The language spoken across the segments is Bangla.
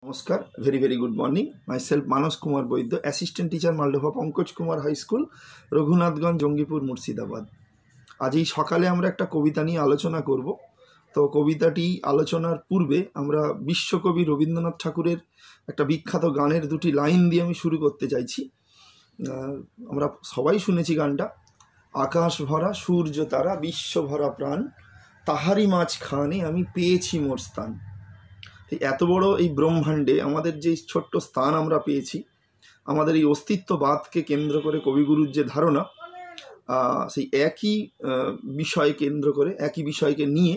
নমস্কার, very very good morning. Myself Manas Kumar Baidya, assistant teacher Maldova Pankaj Kumar high school, Raghunathganj, Jangipur, Murshidabad. আজ এই সকালে আমরা একটা কবিতা নিয়ে আলোচনা করব। তো কবিতাটি আলোচনার পূর্বে আমরা বিশ্বকবি রবীন্দ্রনাথ ঠাকুরের একটা বিখ্যাত গানের দুটি লাইন দিয়ে আমি শুরু করতে চাইছি। আমরা সবাই শুনেছি গানটা। আকাশ ভরা সূর্য তারা, বিশ্ব ভরা প্রাণ, তাহারি মাঝখানে আমি পেয়েছি মোর স্থান। এত বড় এই ব্রহ্মাণ্ডে আমাদের যে ছোট্ট স্থান আমরা পেয়েছি, আমাদের এই অস্তিত্ববাদকে কেন্দ্র করে কবিগুরুর যে ধারণা, সেই একই বিষয় কেন্দ্র করে, একই বিষয়কে নিয়ে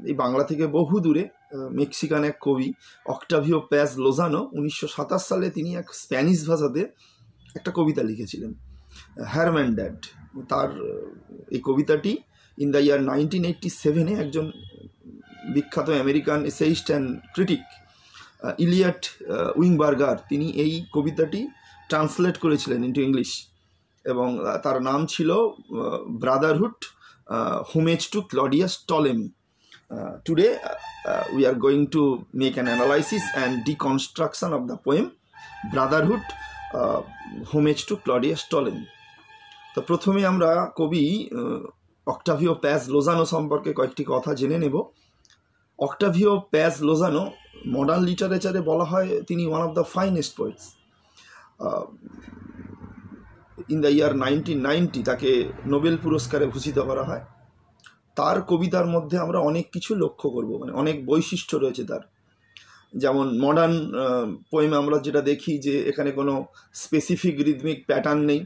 এই বাংলা থেকে বহু দূরে মেক্সিকান এক কবি অক্টাভিও প্যাজ লোজানো 1927 সালে তিনি এক স্প্যানিশ ভাষাতে একটা কবিতা লিখেছিলেন, হ্যারম্যান্ড্যাড। তার এই কবিতাটি ইন দ্য ইয়ার 1987 একজন বিখ্যাত American essayist and critic Eliot Weinberger তিনি এই কবিতাটি ট্রান্সলেট করেছিলেন ইন্টু ইংলিশ, এবং তার নাম ছিল Brotherhood, homage to Claudius Ptolemy. Today we are going to make an analysis and deconstruction of the poem Brotherhood, homage to Claudius Ptolemy. তো প্রথমে আমরা কবি অক্টাভিও প্যাজ লোজানো সম্পর্কে কয়েকটি কথা জেনে নেব। অক্টাভিও প্যাজ লোজানো মডার্ন লিটারেচারে বলা হয় তিনি one of the finest poets. In the year 1990 তাকে নোবেল পুরস্কারে ভূষিত করা হয়। তার কবিতার মধ্যে আমরা অনেক কিছু লক্ষ্য করব, মানে অনেক বৈশিষ্ট্য রয়েছে তার। যেমন মডার্ন পোয়েমে আমরা যেটা দেখি যে এখানে কোনো স্পেসিফিক রিদমিক প্যাটার্ন নেই,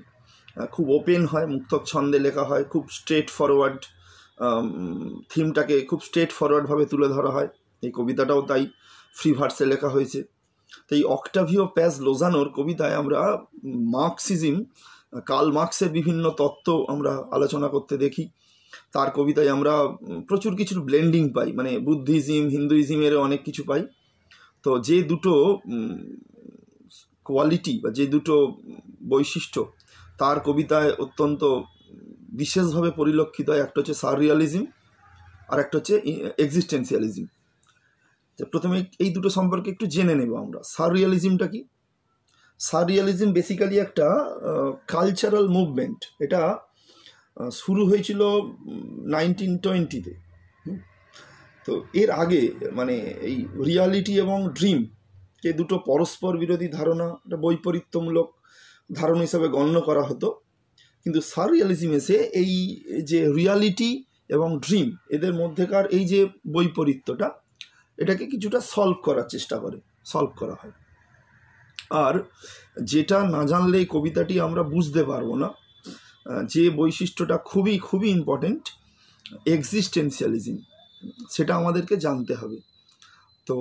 খুব ওপেন হয়, মুক্তক ছন্দে লেখা হয়, খুব স্ট্রেট ফরওয়ার্ড থিমটাকে খুব স্ট্রেট ফরওয়ার্ডভাবে তুলে ধরা হয়। এই কবিতাটাও তাই ফ্রি ভার্সে লেখা হয়েছে। তো এই অক্টাভিও প্যাজ লোজানোর কবিতায় আমরা মার্কসিজম, কার্ল মার্কসের বিভিন্ন তত্ত্ব আমরা আলোচনা করতে দেখি। তার কবিতায় আমরা প্রচুর কিছু ব্লেন্ডিং পাই, মানে বুদ্ধিজম, হিন্দুইজমেরও অনেক কিছু পাই। তো যে দুটো কোয়ালিটি বা যে দুটো বৈশিষ্ট্য তার কবিতায় অত্যন্ত বিশেষভাবে পরিলক্ষিত হয়, একটা হচ্ছে সাররিয়ালিজম আর একটা হচ্ছে এক্সিস্টেন্সিয়ালিজম। প্রথমে এই দুটো সম্পর্কে একটু জেনে নেব আমরা। সাররিয়ালিজমটা কি? সাররিয়ালিজম বেসিক্যালি একটা কালচারাল মুভমেন্ট। এটা শুরু হয়েছিল 1920-তে। তো এর আগে মানে এই রিয়ালিটি এবং ড্রিম কে দুটো পরস্পর বিরোধী ধারণা, একটা বৈপরীত্যমূলক ধারণা হিসাবে গণ্য করা হতো। কিন্তু সাররিয়ালিজম এসে এই যে রিয়ালিটি এবং ড্রিম এদের মধ্যেকার এই যে বৈপরীত্যটা, এটাকে কিছুটা সলভ করার চেষ্টা করে, সলভ করা হয়। আর যেটা না জানলে এই কবিতাটি আমরা বুঝতে পারবো না, যে বৈশিষ্ট্যটা খুবই খুবই ইম্পর্টেন্ট, এক্সিস্টেন্সিয়ালিজম, সেটা আমাদেরকে জানতে হবে। তো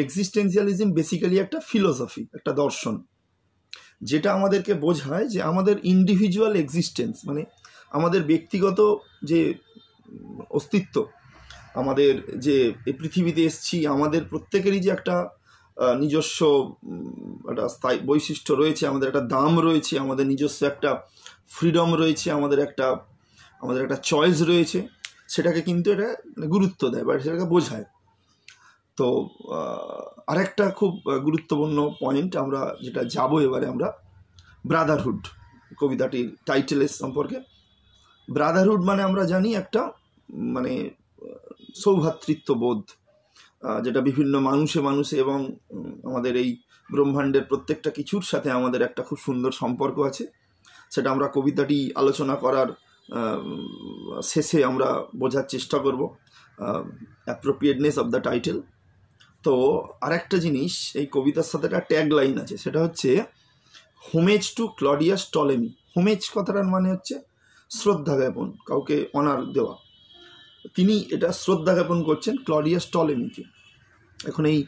এক্সিস্টেন্সিয়ালিজম বেসিক্যালি একটা ফিলোসফি, একটা দর্শন, যেটা আমাদেরকে বোঝায় যে আমাদের ইন্ডিভিজুয়াল এক্সিস্টেন্স, মানে আমাদের ব্যক্তিগত যে অস্তিত্ব, আমাদের যে এই পৃথিবীতে এসেছি, আমাদের প্রত্যেকেরই যে একটা নিজস্ব একটা স্থায়ী বৈশিষ্ট্য রয়েছে, আমাদের একটা দাম রয়েছে, আমাদের নিজস্ব একটা ফ্রিডম রয়েছে, আমাদের একটা চয়েস রয়েছে, সেটাকে কিন্তু এটা গুরুত্ব দেয় বা সেটাকে বোঝায়। তো আরেকটা খুব গুরুত্বপূর্ণ পয়েন্ট আমরা যেটা যাব এবারে, আমরা ব্রাদারহুড কবিতাটির টাইটেলের সম্পর্কে। ব্রাদারহুড মানে আমরা জানি একটা মানে সৌভ্রাতৃত্ববোধ, যেটা বিভিন্ন মানুষে এবং আমাদের এই ব্রহ্মাণ্ডের প্রত্যেকটা কিছুর সাথে আমাদের একটা খুব সুন্দর সম্পর্ক আছে। সেটা আমরা কবিতাটি আলোচনা করার শেষে আমরা বোঝার চেষ্টা করব, অ্যাপ্রোপ্রিয়েটনেস অফ দ্য টাইটেল। তো আরেকটা জিনিস এই কবিতার সাথে একটা ট্যাগ লাইন আছে, সেটা হচ্ছে homage to Claudius Ptolemy. Homage কথাটার মানে হচ্ছে শ্রদ্ধা জ্ঞাপন, কাউকে অনার দেওয়া। তিনি এটা শ্রদ্ধা জ্ঞাপন করছেন ক্লডিয়াস টলেমিকে। এখন এই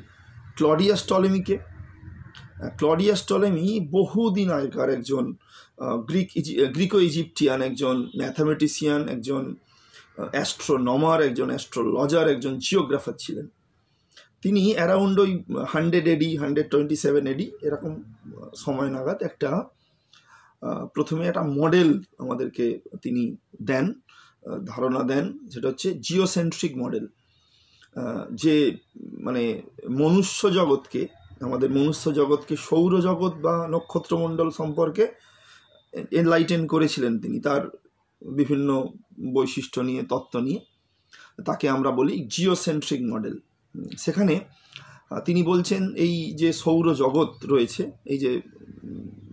ক্লডিয়াস টলেমি বহুদিন আগেকার একজন গ্রিকো ইজিপ্টিয়ান, একজন ম্যাথামেটিশিয়ান, একজন অ্যাস্ট্রোনমার, একজন অ্যাস্ট্রোলজার, একজন জিওগ্রাফার ছিলেন। তিনি অ্যারাউন্ড ওই 100 AD, 127 AD এরকম সময় নাগাদ একটা প্রথমে একটা মডেল আমাদেরকে তিনি ধারণা দেন, যেটা হচ্ছে জিওসেন্ট্রিক মডেল। যে মানে মনুষ্য জগৎকে, আমাদের মনুষ্য জগৎকে সৌরজগৎ বা নক্ষত্রমণ্ডল সম্পর্কে এনলাইটেন করেছিলেন তিনি, তার বিভিন্ন বৈশিষ্ট্য নিয়ে, তত্ত্ব নিয়ে। তাকে আমরা বলি জিওসেন্ট্রিক মডেল। সেখানে তিনি বলছেন এই যে সৌরজগৎ রয়েছে, এই যে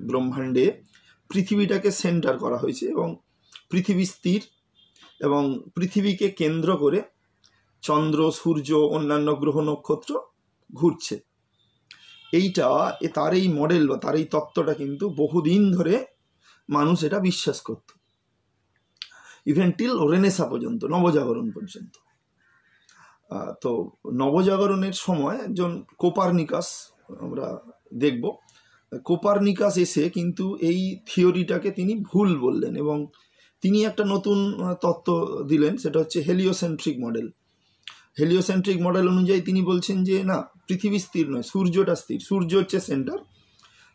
ব্রহ্মাণ্ডে পৃথিবীটাকে সেন্টার করা হয়েছে এবং পৃথিবী স্থির, এবং পৃথিবীকে কেন্দ্র করে চন্দ্র, সূর্য, অন্যান্য গ্রহ নক্ষত্র ঘুরছে। এইটা তার এই মডেল বা তার এই তত্ত্বটা কিন্তু বহুদিন ধরে মানুষ এটা বিশ্বাস করত, ইভেন টিল রেনেসা পর্যন্ত, নবজাগরণ পর্যন্ত। তো নবজাগরণের সময় একজন কোপারনিকাস আমরা দেখব, কোপারনিকাস এসে কিন্তু এই থিওরিটাকে তিনি ভুল বললেন এবং তিনি একটা নতুন তত্ত্ব দিলেন, সেটা হচ্ছে হেলিওসেন্ট্রিক মডেল। হেলিওসেন্ট্রিক মডেল অনুযায়ী তিনি বলছেন যে না, পৃথিবী স্থির নয়, সূর্যটা স্থির, সূর্য হচ্ছে সেন্টার,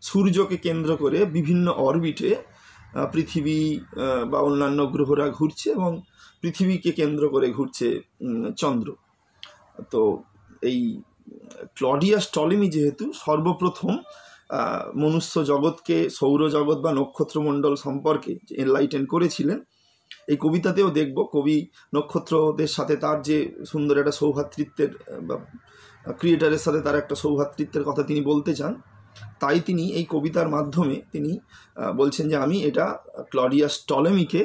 সূর্যকে কেন্দ্র করে বিভিন্ন অরবিটে পৃথিবী বা অন্যান্য গ্রহরা ঘুরছে এবং পৃথিবীকে কেন্দ্র করে ঘুরছে চন্দ্র। তো এই ক্লডিয়াস টলেমি যেহেতু সর্বপ্রথম মনুষ্য জগৎকে সৌরজগৎ বা নক্ষত্রমণ্ডল সম্পর্কে এনলাইটেন করেছিলেন, এই কবিতাতেও দেখব কবি নক্ষত্রদের সাথে তার যে সুন্দর একটা সৌভ্রাতৃত্বের বা ক্রিয়েটারের সাথে তার একটা সৌভ্রাতৃত্বের কথা তিনি বলতে চান। তাই তিনি এই কবিতার মাধ্যমে তিনি বলছেন যে আমি এটা ক্লডিয়াস টলেমিকে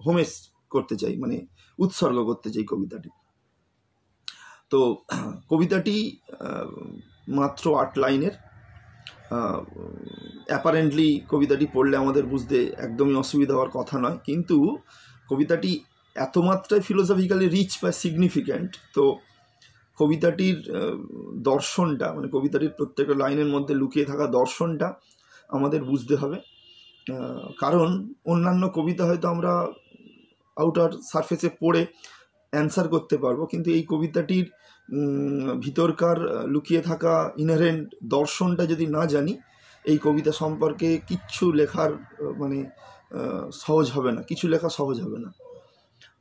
হোমেজ করতে চাই, মানে উৎসর্গ করতে চাই কবিতাটি। তো কবিতাটি মাত্র 8 লাইনের। অ্যাপারেন্টলি কবিতাটি পড়লে আমাদের বুঝতে একদমই অসুবিধা হওয়ার কথা নয়, কিন্তু কবিতাটি এত মাত্রায় ফিলোসফিক্যালি রিচ বা সিগনিফিক্যান্ট। তো কবিতাটির দর্শনটা, মানে কবিতাটির প্রত্যেকটা লাইনের মধ্যে লুকিয়ে থাকা দর্শনটা আমাদের বুঝতে হবে। কারণ অন্যান্য কবিতা হয়তো আমরা আউটার সারফেসে পড়ে অ্যান্সার করতে পারবো, কিন্তু এই কবিতাটির ভিতরকার লুকিয়ে থাকা ইনহেরেন্ট দর্শনটা যদি না জানি, এই কবিতা সম্পর্কে কিচ্ছু লেখার মানে সহজ হবে না, কিছু লেখা সহজ হবে না।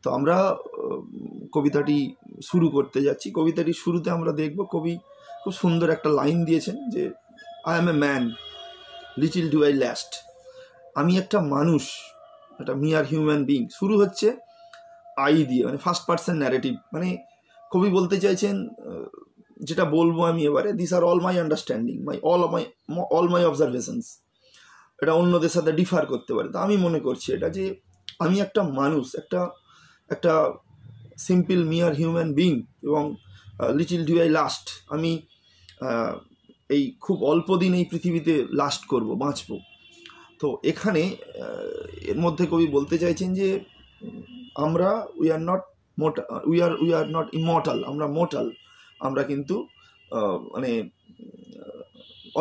তো আমরা কবিতাটি শুরু করতে যাচ্ছি। কবিতাটির শুরুতে আমরা দেখব কবি খুব সুন্দর একটা লাইন দিয়েছেন যে I am A man, little do I last. আমি একটা মানুষ, একটা মিয়ার হিউম্যান বিং। শুরু হচ্ছে আই দিয়ে, মানে ফার্স্ট পার্সন ন্যারেটিভ। মানে কবি বলতে চাইছেন, যেটা বলবো আমি এবারে, this are all my understanding, all my observations. এটা অন্যদের সাথে ডিফার করতে পারে। তো আমি মনে করছি এটা যে আমি একটা মানুষ, একটা সিম্পল মিয়ার হিউম্যান বিং, এবং লিটিল ডু আই লাস্ট, আমি এই খুব অল্প দিন এই পৃথিবীতে লাস্ট করব, বাঁচব। তো এখানে এর মধ্যে কবি বলতে চাইছেন যে আমরা উই আর নট ইমর্টাল, আমরা মোর্টাল। আমরা কিন্তু মানে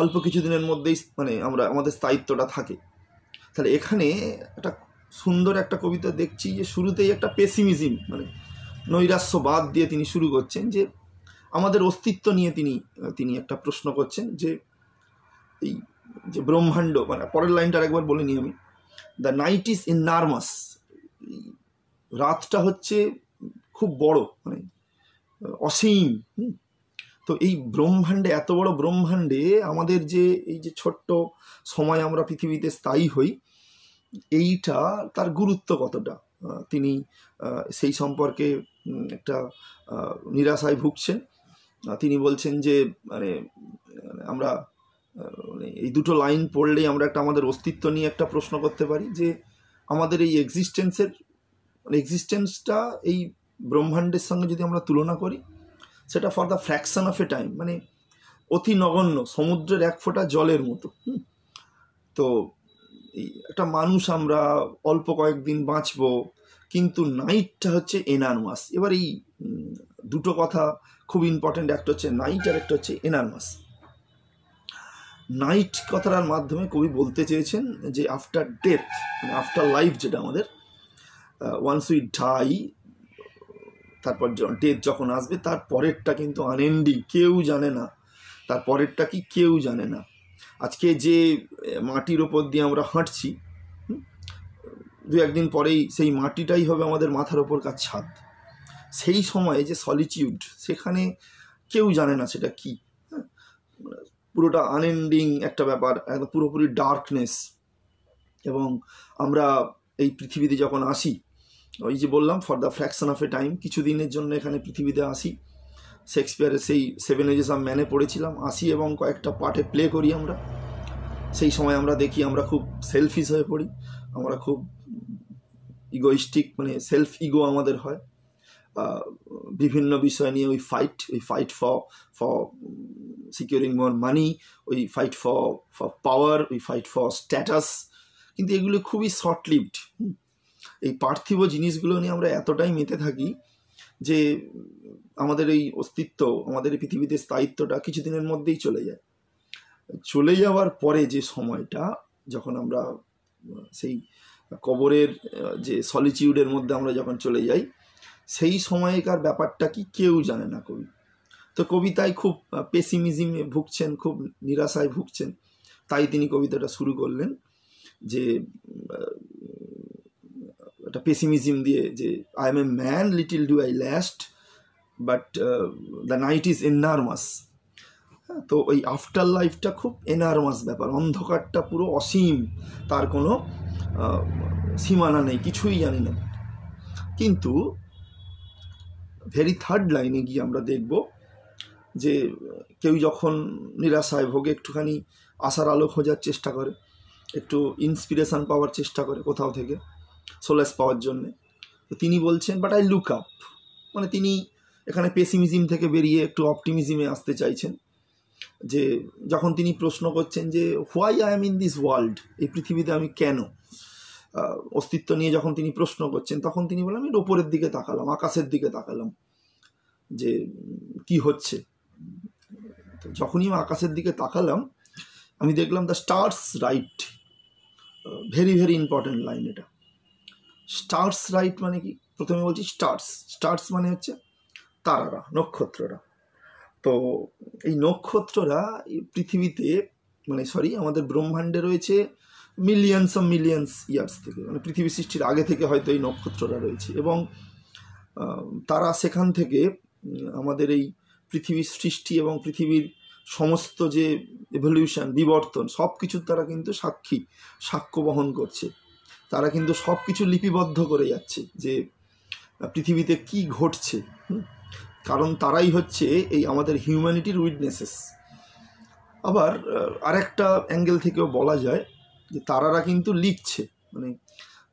অল্প কিছু দিনের মধ্যেই মানে আমাদের স্থায়িত্বটা থাকে। তাহলে এখানে একটা সুন্দর একটা কবিতা দেখছি যে শুরুতেই একটা পেসিমিজম, মানে নৈরাশ্যবাদ দিয়ে তিনি শুরু করছেন, যে আমাদের অস্তিত্ব নিয়ে তিনি একটা প্রশ্ন করছেন যে এই যে ব্রহ্মাণ্ড, মানে পরের লাইনটা একবার বলে নিই আমি, দ্য নাইট ইজ ইননার্মাস, রাতটা হচ্ছে খুব বড়, মানে অসীম। তো এই ব্রহ্মাণ্ডে, এত বড় ব্রহ্মাণ্ডে আমাদের যে এই যে ছোট্ট সময় আমরা পৃথিবীতে স্থায়ী হই, এইটা তার গুরুত্ব কতটা, তিনি সেই সম্পর্কে একটা নিরাশায় ভুগছেন। তিনি বলছেন যে মানে আমরা এই দুটো লাইন পড়লেই আমরা আমাদের অস্তিত্ব নিয়ে একটা প্রশ্ন করতে পারি, যে আমাদের এই এক্সিস্টেন্সটা এই ব্রহ্মাণ্ডের সঙ্গে যদি আমরা তুলনা করি, সেটা for the fraction of A time, মানে অতি নগণ্য, সমুদ্রের এক ফোঁটা জলের মতো। তো এই একটা মানুষ, আমরা অল্প কয়েকদিন বাঁচবো, কিন্তু নাইটটা হচ্ছে এনার্মাস। এবার এই দুটো কথা খুব ইম্পর্ট্যান্ট, একটা হচ্ছে নাইট আর একটা হচ্ছে এনার্মাস। নাইট কথাটার মাধ্যমে কবি বলতে চেয়েছেন যে আফটার ডেথ, মানে আফটার লাইফ, যেটা আমাদের ওয়ান্স উই ডাই, তারপর ডেথ যখন আসবে, তার পরেরটা কিন্তু আনএন্ডিং, কেউ জানে না তার পরেরটা কি, কেউ জানে না। আজকে যে মাটির ওপর দিয়ে আমরা হাঁটছি, 2-1 দিন পরেই সেই মাটিটাই হবে আমাদের মাথার ওপরকার ছাদ। সেই সময়ে যে সলিটিউড, সেখানে কেউ জানে না সেটা কি, হ্যাঁ, পুরোটা আনএন্ডিং একটা ব্যাপার, একদম পুরোপুরি ডার্কনেস। এবং আমরা এই পৃথিবীতে যখন আসি, ওই যে বললাম for the fraction of A time, কিছু দিনের জন্য এখানে পৃথিবীতে আসি, শেক্সপিয়ারের সেই 7 এজেস অফ ম্যানে পড়েছিলাম, আসি এবং কয়েকটা পার্টে প্লে করি আমরা। সেই সময় আমরা দেখি আমরা খুব সেলফিশ হয়ে পড়ি, আমরা খুব ইগোইস্টিক, মানে সেলফ ইগো আমাদের হয়, বিভিন্ন বিষয় নিয়ে we fight for securing more money, we fight for power, we fight for status. কিন্তু এগুলো খুবই শর্ট লিভড। এই পার্থিব জিনিসগুলো নিয়ে আমরা এতটাই মেতে থাকি যে আমাদের এই অস্তিত্ব, আমাদের এই পৃথিবীতে স্থায়িত্বটা কিছুদিনের মধ্যেই চলে যায়। চলে যাওয়ার পরে যে সময়টা, যখন আমরা সেই কবরের যে সলিটিউডের মধ্যে আমরা যখন চলে যাই, সেই সময়কার ব্যাপারটা কি কেউ জানে না কবি। তো কবিতায় খুব পেসিমিজমে ভুগছেন, খুব নিরাশায় ভুগছেন, তাই তিনি কবিতাটা শুরু করলেন যে একটা পেসিমিজম দিয়ে, যে I am a man little do I last but the night is enormous. তো ওই আফটার লাইফটা খুব এনার্মাস ব্যাপার, অন্ধকারটা পুরো অসীম, তার কোনো সীমানা নেই, কিছুই জানি না। কিন্তু ভেরি থার্ড লাইনে গিয়ে আমরা দেখব যে কেউ যখন নিরাশায় ভোগে, একটুখানি আশার আলো খোঁজার চেষ্টা করে, একটু ইন্সপিরেশান পাওয়ার চেষ্টা করে কোথাও থেকে, সোলেস পাওয়ার জন্যে, তো তিনি বলছেন বাট আই লুক আপ। মানে তিনি এখানে পেসিমিজম থেকে বেরিয়ে একটু অপটিমিজমে আসতে চাইছেন। যে যখন তিনি প্রশ্ন করছেন যে why I am in this world, এই পৃথিবীতে আমি কেন, অস্তিত্ব নিয়ে যখন তিনি প্রশ্ন করছেন, তখন তিনি বললেন আমি ওপরের দিকে তাকালাম, আকাশের দিকে তাকালাম, যে কি হচ্ছে। তো যখনই আমি আকাশের দিকে তাকালাম, আমি দেখলাম the stars right. Very very important line এটা। স্টার্স রাইট মানে কি? প্রথমে বলছি স্টার্স মানে হচ্ছে তারারা, নক্ষত্ররা। তো এই নক্ষত্ররা এই পৃথিবীতে, মানে আমাদের ব্রহ্মাণ্ডে রয়েছে মিলিয়ন্স ইয়ার্স থেকে, মানে পৃথিবী সৃষ্টির আগে থেকে হয়তো এই নক্ষত্ররা রয়েছে, এবং তারা সেখান থেকে আমাদের এই পৃথিবীর সৃষ্টি এবং পৃথিবীর সমস্ত যে এভলিউশন, বিবর্তন, সব কিছুর তারা কিন্তু সাক্ষ্য বহন করছে। তারা কিন্তু সব কিছু লিপিবদ্ধ করে যাচ্ছে যে পৃথিবীতে কি ঘটছে। কারণ তারাই হচ্ছে এই আমাদের হিউম্যানিটির উইটনেসেস। আবার আরেকটা অ্যাঙ্গেল থেকেও বলা যায় যে তারারা কিন্তু লিখছে, মানে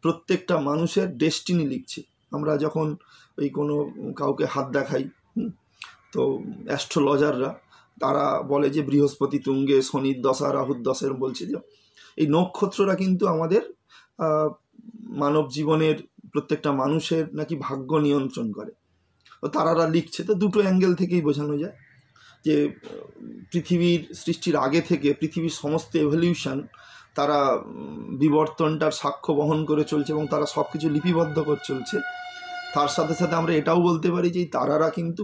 প্রত্যেকটা মানুষের ডেস্টিনি লিখছে। আমরা যখন ওই কোনো কাউকে হাত দেখাই, তো অ্যাস্ট্রোলজাররা তারা বলে যে বৃহস্পতি তুঙ্গে, শনির দশা, রাহুর দশার, বলছে যে এই নক্ষত্ররা কিন্তু আমাদের মানব জীবনের প্রত্যেকটা মানুষের নাকি ভাগ্য নিয়ন্ত্রণ করে। তারারা লিখছে। তো দুটো অ্যাঙ্গেল থেকেই বোঝানো যায় যে পৃথিবীর সৃষ্টির আগে থেকে পৃথিবীর সমস্ত এভলিউশন, তারা বিবর্তনটার সাক্ষ্য বহন করে চলছে এবং তারা সব কিছু লিপিবদ্ধ করে চলছে। তার সাথে সাথে আমরা এটাও বলতে পারি যে তারারা কিন্তু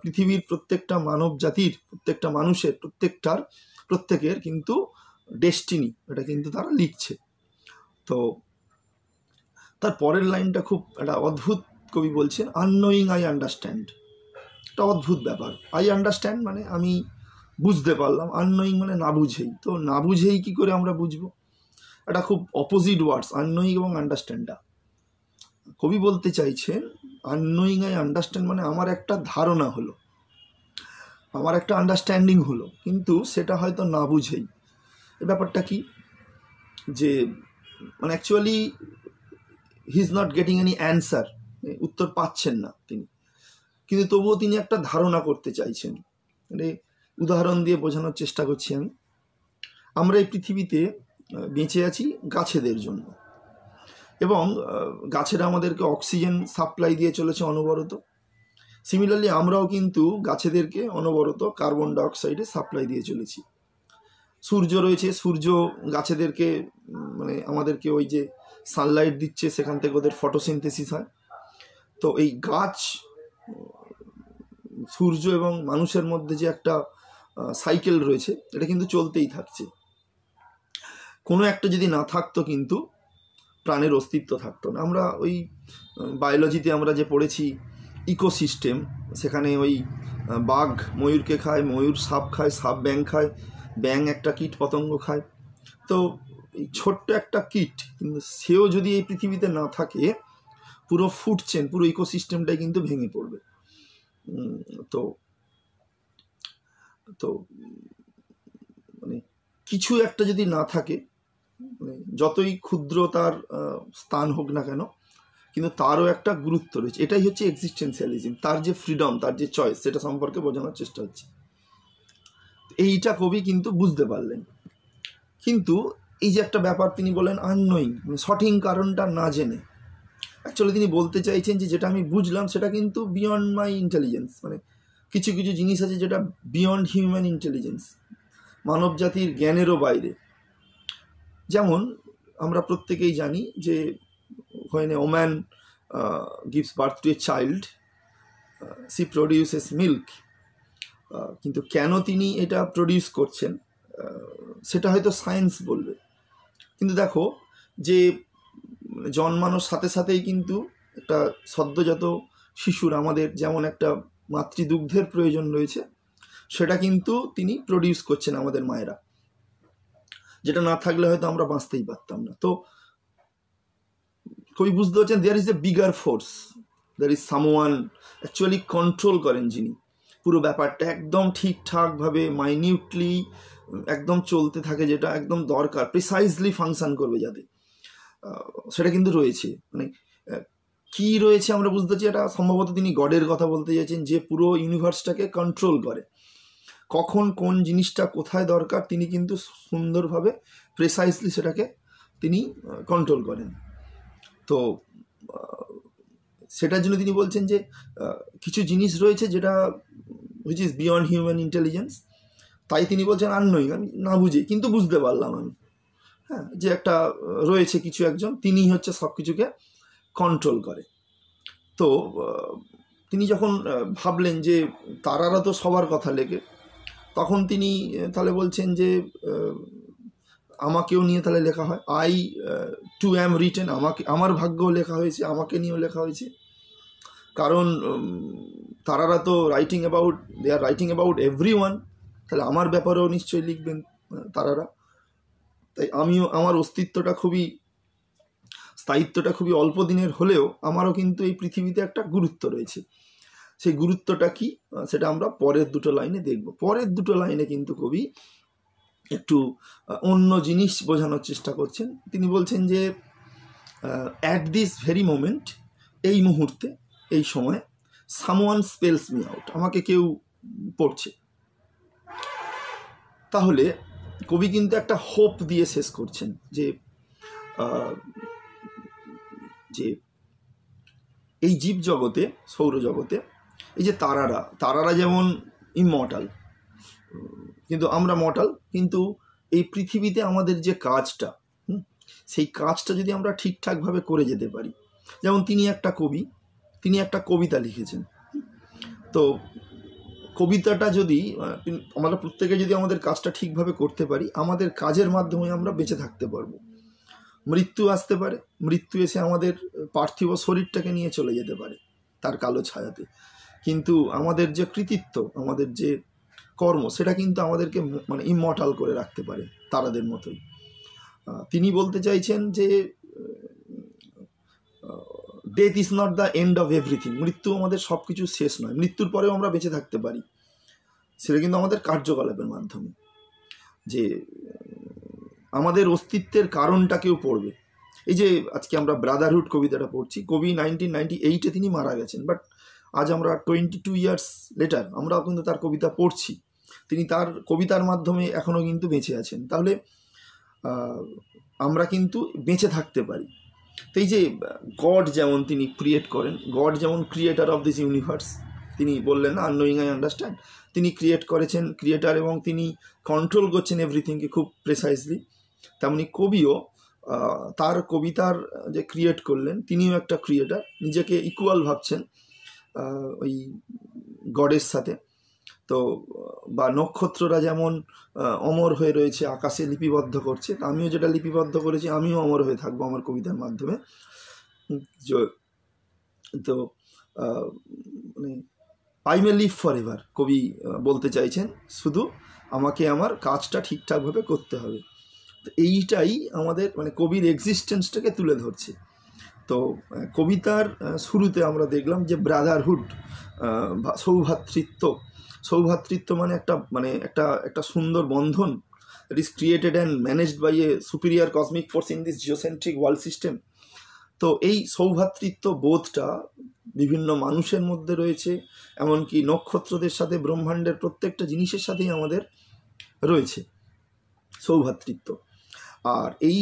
পৃথিবীর প্রত্যেকটা মানব জাতির, প্রত্যেকটা মানুষের, প্রত্যেকের কিন্তু ডেস্টিনি, এটা কিন্তু তারা লিখছে। তো তার পরের লাইনটা খুব একটা অদ্ভুত, কবি বলছেন আননোয়িং আই আন্ডারস্ট্যান্ড। একটা অদ্ভুত ব্যাপার। আই আন্ডারস্ট্যান্ড মানে আমি বুঝতে পারলাম, আননোয়িং মানে না বুঝেই। তো না বুঝেই কি করে আমরা বুঝবো? এটা খুব অপোজিট ওয়ার্ডস, আননোয়িং এবং আন্ডারস্ট্যান্ডটা। কবি বলতে চাইছেন আননোয়িং আই আন্ডারস্ট্যান্ড মানে আমার একটা ধারণা হলো, আমার একটা আন্ডারস্ট্যান্ডিং হলো, কিন্তু সেটা হয়তো না বুঝেই। এই ব্যাপারটা কি, যে মানে actually he is not getting any answer, উত্তর পাচ্ছেন না তিনি, কিন্তু তবুও তিনি একটা ধারণা করতে চাইছেন। মানে উদাহরণ দিয়ে বোঝানোর চেষ্টা করছি আমি। আমরা এই পৃথিবীতে বেঁচে আছি গাছেদের জন্য, এবং গাছেরা আমাদেরকে অক্সিজেন সাপ্লাই দিয়ে চলেছে অনবরত। সিমিলারলি আমরাও কিন্তু গাছেদেরকে অনবরত কার্বন ডাইঅক্সাইডে সাপ্লাই দিয়ে চলেছি। সূর্য রয়েছে, সূর্য গাছেদেরকে, মানে আমাদেরকে ওই যে সানলাইট দিচ্ছে, সেখান থেকে ওদের ফটোসিনথেসিস হয়। তো এই গাছ, সূর্য এবং মানুষের মধ্যে যে একটা সাইকেল রয়েছে, এটা কিন্তু চলতেই থাকছে। কোনো একটা যদি না থাকতো কিন্তু প্রাণের অস্তিত্ব থাকতো না। আমরা ওই বায়োলজিতে আমরা যে পড়েছি ইকোসিস্টেম, সেখানে ওই বাঘ ময়ূরকে খায়, ময়ূর সাপ খায়, সাপ ব্যাঙ খায়, ব্যাঙ একটা কীট পতঙ্গ খায়। তো এই ছোট্ট একটা কীট, কিন্তু সেও যদি এই পৃথিবীতে না থাকে, পুরো ফুড চেন, পুরো ইকোসিস্টেমটাই কিন্তু ভেঙে পড়বে। তো তো মানে কিছু একটা যদি না থাকে, মানে যতই ক্ষুদ্র তার স্থান হোক না কেন, কিন্তু তারও একটা গুরুত্ব রয়েছে। এটাই হচ্ছে এক্সিস্টেন্সিয়ালিজম, তার যে ফ্রিডম, তার যে চয়েস, সেটা সম্পর্কে বোঝানোর চেষ্টা হচ্ছে। এইটা কবি কিন্তু বুঝতে পারলেন। কিন্তু এই যে একটা ব্যাপার তিনি বলেন আননোয়িং, মানে সঠিক কারণটা না জেনে, অ্যাকচুয়ালি তিনি বলতে চাইছেন যে যেটা আমি বুঝলাম সেটা কিন্তু বিয়ন্ড মাই ইন্টেলিজেন্স। মানে কিছু কিছু জিনিস আছে যেটা বিয়ন্ড হিউম্যান ইন্টেলিজেন্স, মানব জাতির জ্ঞানেরও বাইরে। যেমন আমরা প্রত্যেকেই জানি যে when a woman gives birth to a child, she produces milk, কিন্তু কেন তিনি এটা প্রডিউস করছেন সেটা হয়তো সায়েন্স বলবে। কিন্তু দেখো যে জন্মানোর সাথে সাথেই কিন্তু একটা সদ্যজাত শিশুর আমাদের যেমন একটা মাতৃদুগ্ধের প্রয়োজন রয়েছে, সেটা কিন্তু তিনি প্রডিউস করছেন আমাদের মায়েরা, যেটা না থাকলে হয়তো আমরা বাঁচতেই পারতাম না। তো কবি বুঝতে পারছেন there is a bigger force, there is someone actually control করেন, যিনি পুরো ব্যাপারটা একদম ঠিকঠাকভাবে মাইনিউটলি একদম চলতে থাকে, যেটা একদম দরকার, প্রিসাইজলি ফাংশন করবে যাতে, সেটা কিন্তু রয়েছে। মানে কি রয়েছে আমরা বুঝতে পারছি, এটা সম্ভবত তিনি গডের কথা বলতে চাইছেন, যে পুরো ইউনিভার্সটাকে কন্ট্রোল করে, কখন কোন জিনিসটা কোথায় দরকার তিনি কিন্তু সুন্দরভাবে প্রিসাইজলি সেটাকে তিনি কন্ট্রোল করেন। তো সেটার জন্য তিনি বলছেন যে কিছু জিনিস রয়েছে যেটা which is beyond human intelligence, তাই তিনি বলছেন আননোয়িং, আমি না বুঝে কিন্তু বুঝতে পারলাম আমি, হ্যাঁ, যে একটা রয়েছে কিছু একজন, তিনি হচ্ছে সব কিছুকে কন্ট্রোল করে। তো তিনি যখন ভাবলেন যে তারারা তো সবার কথা লেগে, তখন তিনি তাহলে বলছেন যে আমাকেও নিয়ে তাহলে লেখা হয়, আই টু অ্যাম রিটেন, আমাকে, আমার ভাগ্যও লেখা হয়েছে, আমাকে নিয়েও লেখা হয়েছে। কারণ তারারা তো writing about, they are writing about everyone, তাহলে আমার ব্যাপারেও নিশ্চয়ই লিখবেন তারারা। তাই আমিও, আমার অস্তিত্বটা খুবই, স্থায়িত্বটা খুবই অল্প দিনের হলেও আমারও কিন্তু এই পৃথিবীতে একটা গুরুত্ব রয়েছে। সেই গুরুত্বটা কি, সেটা আমরা পরের দুটো লাইনে দেখব। পরের দুটো লাইনে কিন্তু কবি একটু অন্য জিনিস বোঝানোর চেষ্টা করছেন। তিনি বলছেন যে অ্যাট দিস ভেরি মোমেন্ট, এই মুহূর্তে, এই সময়, সামওয়ান স্পেলস মি আউট, আমাকে কেউ পড়ছে। তাহলে কবি কিন্তু একটা হোপ দিয়ে শেষ করছেন যে যে এই জীব জগতে, সৌরজগতে, এই যে তারারা যেমন ইমর্টাল, কিন্তু আমরা মর্টাল, কিন্তু এই পৃথিবীতে আমাদের যে কাজটা, সেই কাজটা যদি আমরা ঠিকঠাকভাবে করে যেতে পারি, যেমন তিনি একটা কবি, তিনি একটা কবিতা লিখেছেন, তো কবিতাটা যদি আমরা প্রত্যেকে যদি আমাদের কাজটা ঠিকভাবে করতে পারি, আমাদের কাজের মাধ্যমে আমরা বেঁচে থাকতে পারবো। মৃত্যু আসতে পারে, মৃত্যু এসে আমাদের পার্থিব শরীরটাকে নিয়ে চলে যেতে পারে তার কালো ছায়াতে, কিন্তু আমাদের যে কৃতিত্ব, আমাদের যে কর্ম, সেটা কিন্তু আমাদেরকে মানে ইমর্টাল করে রাখতে পারে তারাদের মতোই। তিনি বলতে চাইছেন যে death is not the end of everything, মৃত্যু আমাদের সব কিছু শেষ নয়, মৃত্যুর পরেও আমরা বেঁচে থাকতে পারি, সেটা কিন্তু আমাদের কার্যকলাপের মাধ্যমে, যে আমাদের অস্তিত্বের কারণটা কেউ পড়বে। এই যে আজকে আমরা ব্রাদারহুড কবিতাটা পড়ছি, কবি 1998-এ তিনি মারা গেছেন, বাট আজ আমরা 22 ইয়ার্স লেটার আমরাও কিন্তু তার কবিতা পড়ছি, তিনি তার কবিতার মাধ্যমে এখনও কিন্তু বেঁচে আছেন। তাহলে আমরা কিন্তু বেঁচে থাকতে পারি। তো এই যে গড যেমন তিনি ক্রিয়েট করেন, গড যেমন ক্রিয়েটার অফ দিস ইউনিভার্স, তিনি বললেন না আননোয়িং আই আন্ডারস্ট্যান্ড, তিনি ক্রিয়েট করেছেন, ক্রিয়েটার, এবং তিনি কন্ট্রোল করছেন এভরিথিংকে খুব প্রেসাইজলি, তেমনি কবিও তার কবিতার যে ক্রিয়েট করলেন, তিনিও একটা ক্রিয়েটার, নিজেকে ইকুয়াল ভাবছেন ওই গডের সাথে। তো বা নক্ষত্ররা যেমন অমর হয়ে রয়েছে, আকাশে লিপিবদ্ধ করছে, তা আমিও যেটা লিপিবদ্ধ করেছি আমিও অমর হয়ে থাকবো আমার কবিতার মাধ্যমে। তো মানে I may live forever কবি বলতে চাইছেন, শুধু আমাকে আমার কাজটা ঠিকঠাকভাবে করতে হবে। তো এইটাই আমাদের মানে কবির এক্সিস্টেন্সটাকে তুলে ধরছে। তো কবিতার শুরুতে আমরা দেখলাম যে ব্রাদারহুড, সৌভ্রাতৃত্ব মানে একটা সুন্দর বন্ধন, it is created and managed by a superior cosmic force in this geocentric world system. তো এই সৌভ্রাতৃত্ব বোধটা বিভিন্ন মানুষের মধ্যে রয়েছে, এমনকি নক্ষত্রদের সাথে, ব্রহ্মাণ্ডের প্রত্যেকটা জিনিসের সাথেই আমাদের রয়েছে সৌভ্রাতৃত্ব। আর এই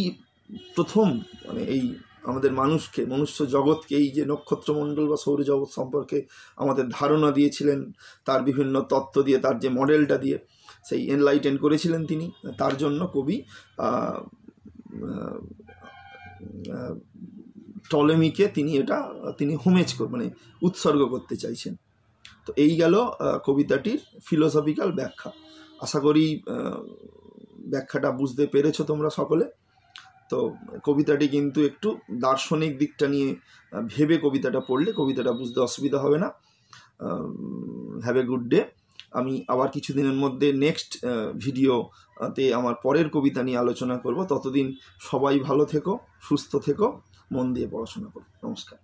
প্রথম মানে এই আমাদের মনুষ্য জগৎকে এই যে নক্ষত্রমণ্ডল বা সৌরজগৎ সম্পর্কে আমাদের ধারণা দিয়েছিলেন, তার বিভিন্ন তত্ত্ব দিয়ে, তার যে মডেলটা দিয়ে সেই এনলাইটেন করেছিলেন তিনি। তার জন্য কবি টলেমিকে তিনি হোমেজ মানে উৎসর্গ করতে চাইছেন। তো এই গেল কবিতাটির ফিলোসফিক্যাল ব্যাখ্যা। আশা করি ব্যাখ্যাটা বুঝতে পেরেছো তোমরা সকলে। তো কবিতাটি কিন্তু একটু দার্শনিক দিকটা নিয়ে ভেবে কবিতাটা পড়লে কবিতাটা বুঝতে অসুবিধা হবে না। Have a good day. আমি আবার কিছুদিনের মধ্যে নেক্সট ভিডিওতে আমার পরের কবিতা নিয়ে আলোচনা করব। ততদিন সবাই ভালো থেকো, সুস্থ থেকো, মন দিয়ে পড়াশোনা করো। নমস্কার।